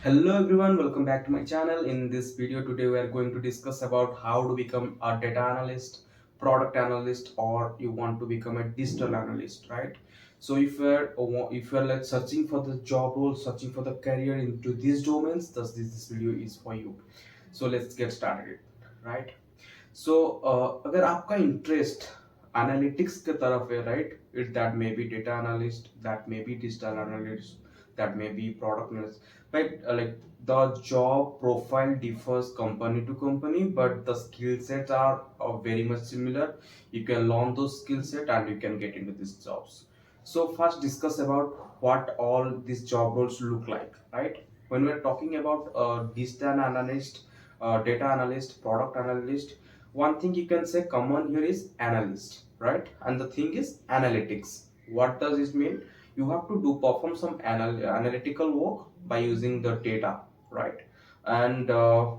Hello everyone, welcome back to my channel. In this video today we are going to discuss about how to become a data analyst, product analyst, or you want to become a digital analyst, right? So if you're like searching for the job role, searching for the career into these domains, thus this video is for you. So let's get started, right? So अगर आपका interest analytics के तरफ है, right, it that may be data analyst, that may be digital analyst, that may be product analyst, right? Like the job profile differs company to company, but the skill sets are very much similar. You can learn those skill set and you can get into these jobs. So first discuss about what all these job roles look like, right? When we're talking about digital analyst, data analyst, product analyst, one thing you can say common here is analyst, right? And the thing is analytics. What does this mean? You have to do perform some analytical work by using the data, right? And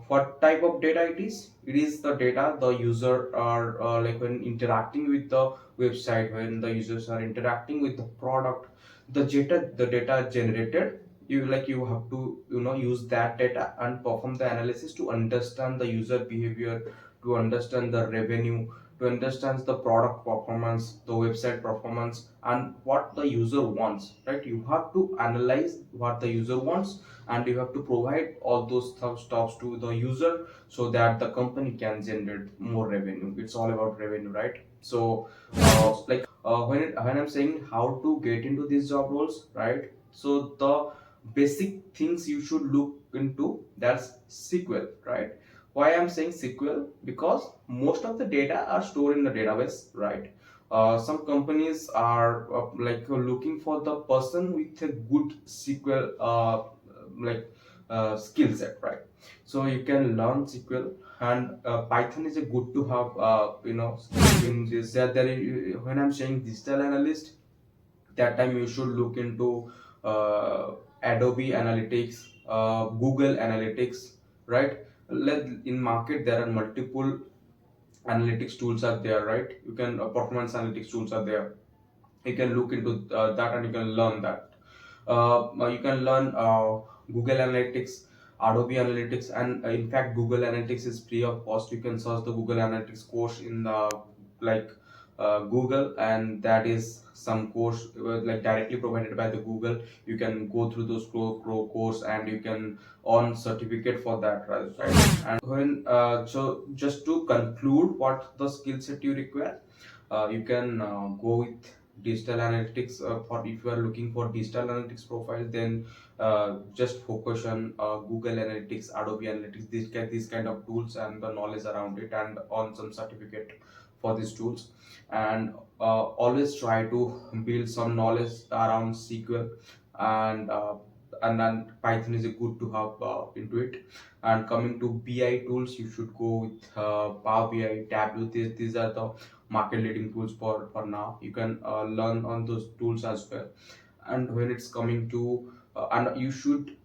what type of data it is? It is the data the user are like when interacting with the website, when the users are interacting with the product, the data generated, you have to use that data and perform the analysis to understand the user behavior, to understand the revenue, to understand the product performance, the website performance, and what the user wants, right? You have to analyze what the user wants, and you have to provide all those stuffs to the user so that the company can generate more revenue. It's all about revenue, right? So when I'm saying how to get into these job roles, right? So the basic things you should look into, that's SQL, right? Why I'm saying SQL? Because most of the data are stored in the database, right? Some companies are looking for the person with a good SQL skill set, right? So you can learn SQL, and Python is a good to have. In this when I'm saying digital analyst, that time you should look into Adobe Analytics, Google Analytics, right? In market there are multiple analytics tools are there, right? You can performance analytics tools are there. You can look into that and you can learn that. You can learn Google Analytics, Adobe Analytics, and in fact Google Analytics is free of cost. You can search the Google Analytics course in like Google, and that is some course like directly provided by the Google. You can go through those course and you can earn certificate for that, right? And when so just to conclude what the skill set you require, you can go with digital analytics. For if you are looking for digital analytics profile, then just focus on Google Analytics, Adobe Analytics, these kind of tools and the knowledge around it, and on some certificate for these tools. And always try to build some knowledge around SQL, and then Python is a good to have into it. And coming to BI tools, you should go with Power BI, Tableau. These are the market leading tools for now. You can learn on those tools as well. And when it's coming to and you should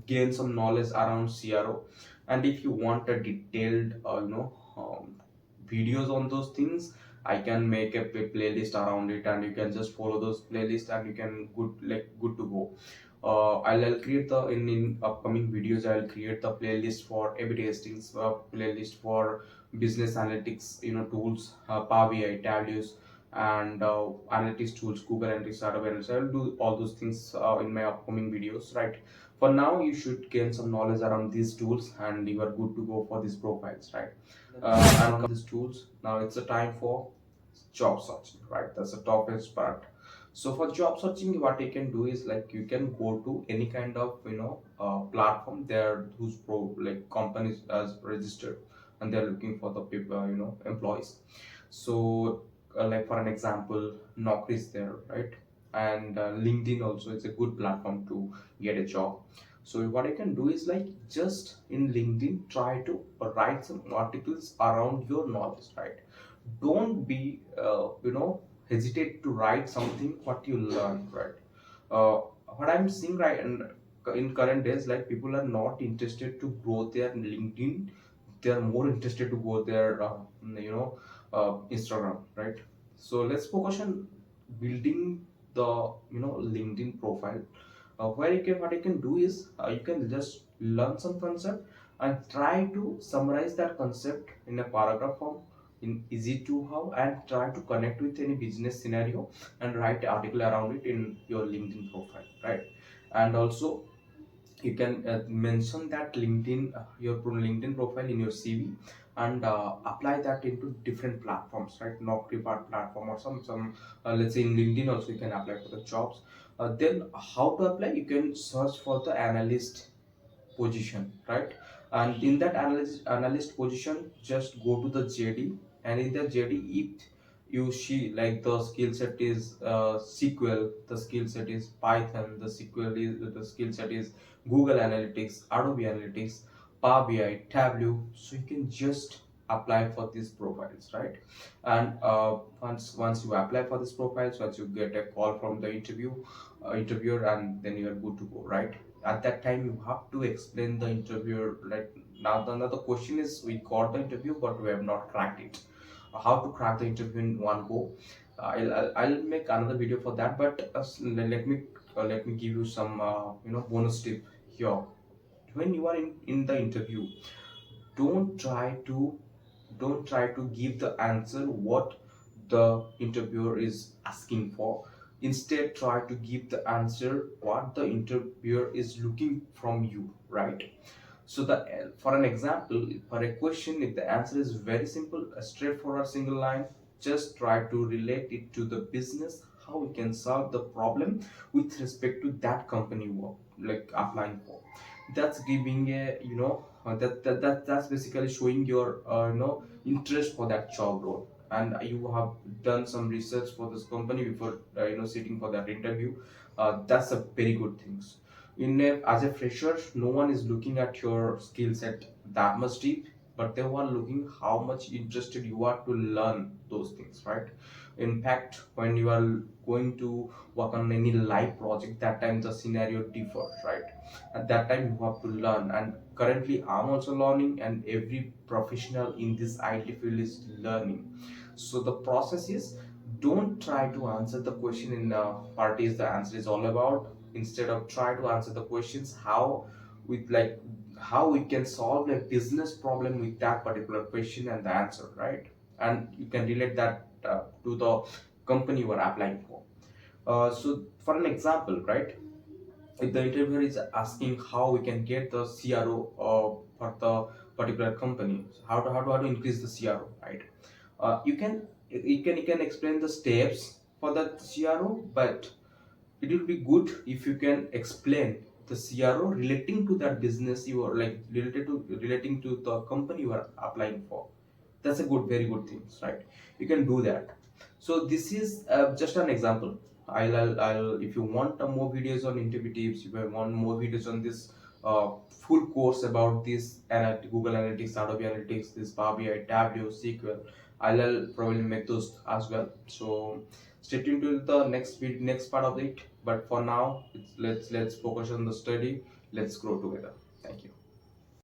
gain some knowledge around CRO. And if you want a detailed videos on those things, I can make a playlist around it, and you can just follow those playlists and you can good to go. I'll create the in upcoming videos. I'll create the playlist for A/B testings, playlist for business analytics, tools, Power BI, Tableau, and analytics tools, Google Analytics, Adobe Analytics. I'll do all those things in my upcoming videos, right? For now, you should gain some knowledge around these tools, and you are good to go for these profiles, right? And these tools. Now it's a time for job searching, right? That's the toughest part. So for job searching, what you can do is like you can go to any kind of platform there whose companies as registered, and they're looking for the people, employees. So like for an example, Naukri is there, right? And LinkedIn also is a good platform to get a job. So what I can do is like just in LinkedIn try to write some articles around your knowledge, right? Don't be hesitate to write something what you learn, right? uh, what I'm seeing right and in current days, like people are not interested to grow their LinkedIn, they're more interested to go their Instagram, right? So let's focus on building the LinkedIn profile. Where you can, what you can do is, you can just learn some concept and try to summarize that concept in a paragraph form in easy to how, and try to connect with any business scenario and write article around it in your LinkedIn profile, right? And also you can mention that LinkedIn, your LinkedIn profile in your CV, and apply that into different platforms, right? Not preferred platform or some let's say in LinkedIn also you can apply for the jobs. Then how to apply? You can search for the analyst position, right? And in that analyst position, just go to the JD, and in the JD, if you see like the skill set is SQL, the skill set is Python, the skill set is Google Analytics, Adobe Analytics, Power BI, Tableau, so you can just apply for these profiles, right? And once you apply for these profiles, once you get a call from the interviewer, and then you are good to go, right? At that time you have to explain the interviewer, like, now the another question is, we got the interview but we have not cracked it. How to crack the interview in one go? I'll make another video for that, but let me give you some bonus tip here. When you are in the interview, don't try to don't try to give the answer what the interviewer is asking for. Instead, try to give the answer what the interviewer is looking from you, right? So the for an example, for a question, if the answer is very simple, a straightforward single line, just try to relate it to the business, how we can solve the problem with respect to that company work, like applying for. That's giving a that's basically showing your interest for that job role, and you have done some research for this company before sitting for that interview. That's a very good thing. As a fresher, no one is looking at your skill set that much deep, but they are looking how much interested you are to learn those things, right? In fact, when you are going to work on any live project, that time the scenario differs, right? At that time you have to learn, and currently I'm also learning, and every professional in this IT field is learning. So the process is, don't try to answer the question in what is the answer is all about. Instead of try to answer the questions how, with like, how we can solve a business problem with that particular question and the answer, right? And you can relate that to the company you are applying for. So for an example, right, if the interviewer is asking how we can get the CRO for the particular company, so how to increase the CRO, right? You can explain the steps for the CRO, but it will be good if you can explain the CRO relating to that business you are, like, relating to the company you are applying for. That's a very good thing, right? You can do that. So this is just an example. I'll if you want more videos on interview tips, if you want more videos on this full course about this Google Analytics, Adobe Analytics, this Power BI, Tableau, SQL, I'll probably make those as well. So stay tuned to the next part of it. But for now, let's focus on the study. Let's grow together. Thank you.